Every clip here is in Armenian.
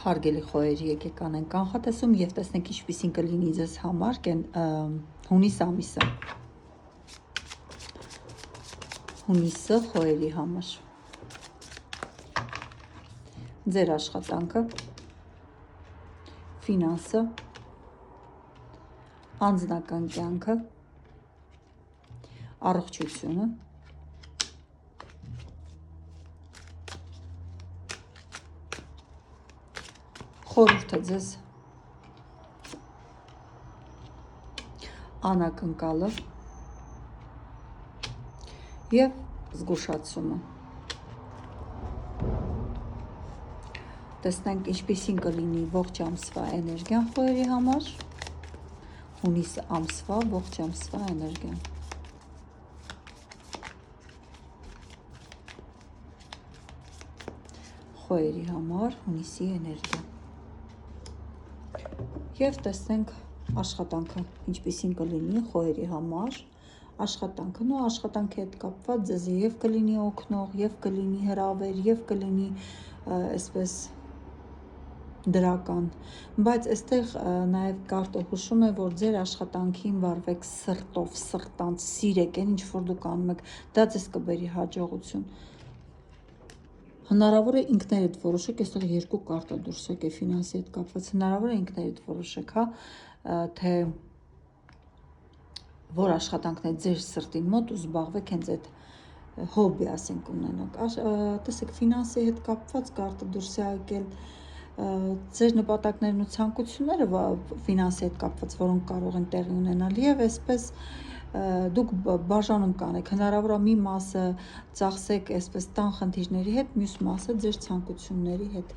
Հարգելի խոյերի եկեք անենք կանխատեսում եւ տեսնենք ինչպիսին կլինի ձեզ համար հունիս ամիսը։ Հունիսը խոյերի համար։ Ձեր աշխատանքը, ֆինանսը, անձնական կյանքը, առողջությունը, խորհուրդը ձեզ, անակնկալը եւ զգուշացումը։ Տեսնենք ինչպիսին կլինի ողջ ամսվա էներգիան խոյերի համար, հունիս ամսվա ողջ ամսվա էներգիան։ Խոյերի համար հունիսի էներգիա։ Եվ տեսնենք աշխատանքը ինչպիսին կլինի խոյերի համար, աշխատանքի հետ կապված ձեզ եւ կլինի օգնող, եւ կլինի հրավեր, եւ կլինի այսպես դրական, բայց այստեղ նաեւ կարտը հուշում է, որ ձեր աշխատանքին վարվեք սրտով, սրտանց սիրեք, այն ինչ որ դուք անում եք, դա ձեզ կբերի հաջողություն։ Հնարավոր է ինքներդ որոշեք, այստեղ երկու կարտա դուրս եկե ֆինանսի հետ կապված, հնարավոր է ինքներդ որոշեք, թե որ աշխատանքն է ձեր սրտին մոտ ու զբաղվեք հենց այդ հոբբի ասենք ունենաք։ Տեսեք ֆինանսի հետ կապված կարտը դուրս է եկել ձեր նպատակներն ու ցանկությունները ֆինանսի հետ կապված, որոնք կարող են տեղի ունենալ եւ այսպես դուք բաժանում կանեք, հնարավոր է մի մասը ծախսեք այսպես տան խնդիրների հետ, մյուս մասը ձեր ցանկությունների հետ։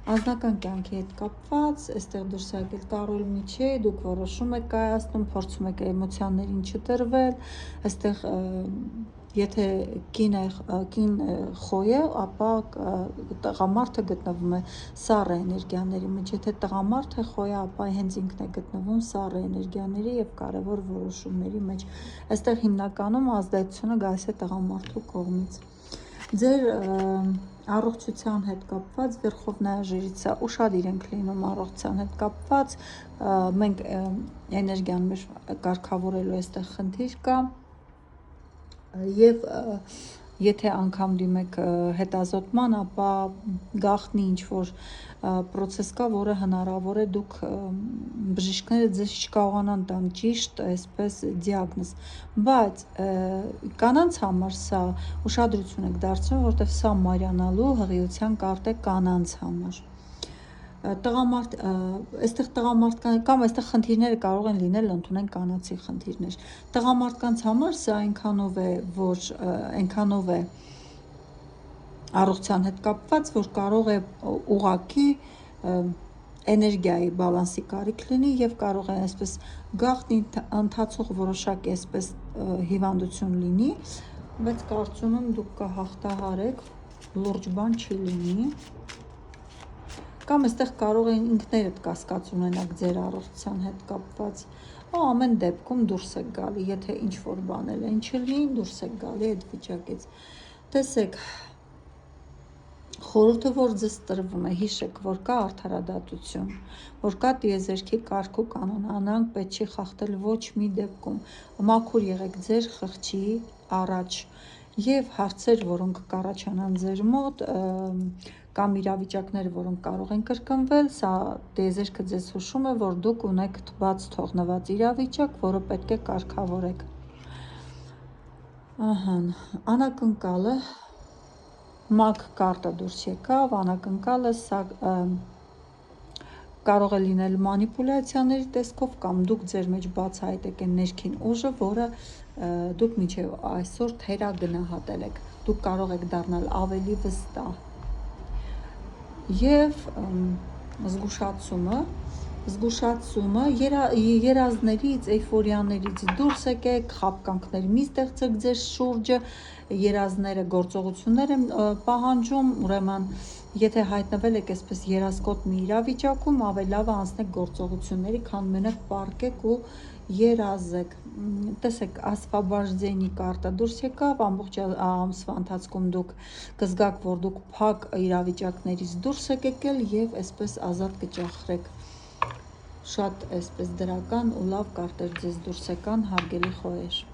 Անձնական կյանքի հետ կապված, այստեղ դուրս է եկել կարոլ միջի, դուք որոշում եք կայացնում, փորձում եք էմոցիաներին չտրվել, այստեղ եթե կին խոյ է, ապա տղամարդը գտնվում է սառը էներգիաների մեջ, եթե տղամարդ է խոյը, ապա հենց ինքն է գտնվում սառը էներգիաների եւ կարեւոր որոշումների մեջ։ Այստեղ հիմնականում ազդեցությունը գալիս է տղամարդու կողմից։ Ձեր առողջության հետ կապված Վերխովնայա Ժրիցա ուշադիր ենք լինում առողջության հետ կապված, մենք էներգիան մեր կարգավորելու այստեղ խնդիր կա եւ եթե անգամ դիմեք հետազոտման, ապա գաղտնի ինչ որ process կա, որը հնարավոր է դուք բժիշկները ձեզ չկարողանան տան ճիշտ այսպես դիագնոզ, բայց կանանց համար սա ուշադրություն եք դարձնում, որտեղ սա մարյանալու հղիության կարտ է կանանց համար։ Տղամարդ, այստեղ տղամարդկան կամ այստեղ խնդիրները կարող են լինել ընդունեն կանացի խնդիրներ։ Տղամարդկանց համար սա այնքանով է առողջության հետ կապված, որ կարող է ուղղակի էներգիայի բալանսի կարիք լինի եւ կարող է այսպես գաղտնի ընթացող որոշակի այսպես հիվանդություն լինի, բայց կարծում եմ դուք կհաղթահարեք, լուրջ բան չի լինի։ Կամ այստեղ կարող է ինքներդ կասկած ունենաք ձեր առողջության հետ կապված, ամեն դեպքում դուրս եք գալի, եթե ինչ որ բան էլ են չլինի, դուրս եք գալի այդ վիճակից։ Տեսեք, խորհուրդը որ ձեզ տրվում է, հիշեք, որ կա արդարադատություն, որ կա տիեզերքի կարգ ու կանոն, անանք պետք չի խախտել ոչ մի դեպքում, մաքուր եղեք ձեր խղճի առաջ եւ հարցեր, որոնք կառաջանան ձեր մոտ, կամ իրավիճակները, որոնք կարող են կրկնվել, սա տիեզերքը ձեզ հուշում է, որ դուք ունեք բաց թողնված իրավիճակ, որը պետք է կարգավորեք։ Անակնկալը մագ կարտը դուրս եկավ, անակնկալը սա կարող է լինել մանիպուլյացիաների տեսքով կամ դուք ձեր մեջ բացահայտեք այն ներքին ուժը, որը դուք մինչև այսօր թերագնահատել եք, դուք կարող եք դառնալ ավելի վստահ եւ զգուշացումը երազներից, էյֆորիաներից դուրս եկեք, խաբկանքներ մի ստեղծեք ձեր շուրջը, երազները գործողություններ են պահանջում, ուրեմն Եթե հայտնվել եք այսպես երասկոտ մի իրավիճակում, ավելի լավ է անցնեք գործողությունների, քան մենակ պառկեք ու երազեք։ Տեսեք, ասվաբաժդենի կարտը դուրս եկավ, ամբողջ ամսվա ընթացքում դուք կզգաք, որ դուք փակ իրավիճակներից դուրս եք եկել եւ այսպես ազատ կճախրեք։ Շատ այսպես դրական ու լավ կարտեր ձեզ դուրս եկան, հարգելի խոհեր։